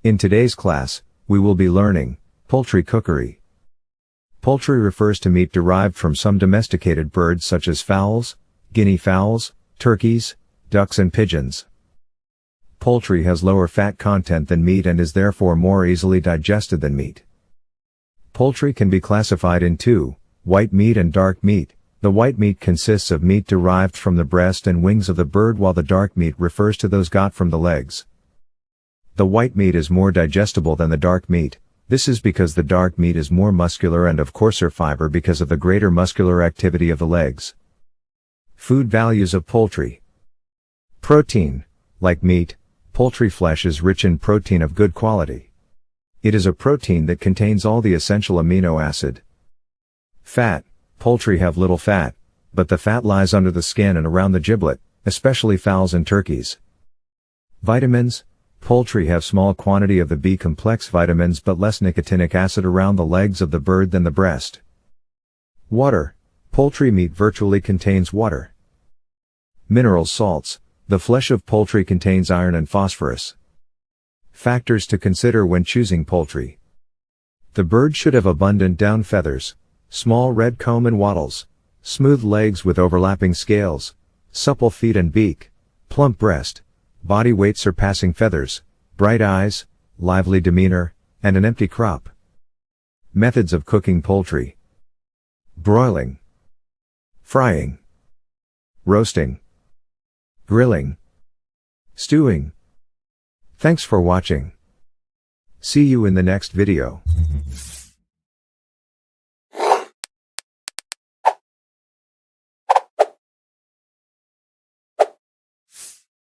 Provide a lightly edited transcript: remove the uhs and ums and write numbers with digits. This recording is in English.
In today's class, we will be learning poultry cookery. Poultry refers to meat derived from some domesticated birds such as fowls, guinea fowls, turkeys, ducks and pigeons. Poultry has lower fat content than meat and is therefore more easily digested than meat. Poultry can be classified in two, white meat and dark meat. The white meat consists of meat derived from the breast and wings of the bird, while the dark meat refers to those got from the legs. The white meat is more digestible than the dark meat. This is because the dark meat is more muscular and of coarser fiber because of the greater muscular activity of the legs. Food values of poultry. Protein. Like meat, poultry flesh is rich in protein of good quality. It is a protein that contains all the essential amino acid. Fat. Poultry have little fat, but the fat lies under the skin and around the giblet, especially fowls and turkeys. Vitamins. Poultry have small quantity of the B-complex vitamins but less nicotinic acid around the legs of the bird than the breast. Water. Poultry meat virtually contains water. Mineral salts. The flesh of poultry contains iron and phosphorus. Factors to consider when choosing poultry. The bird should have abundant down feathers, small red comb and wattles, smooth legs with overlapping scales, supple feet and beak, plump breast, body weight surpassing feathers, bright eyes, lively demeanor, and an empty crop. Methods of cooking poultry. Broiling, frying, roasting, grilling, stewing. Thanks for watching. See you in the next video.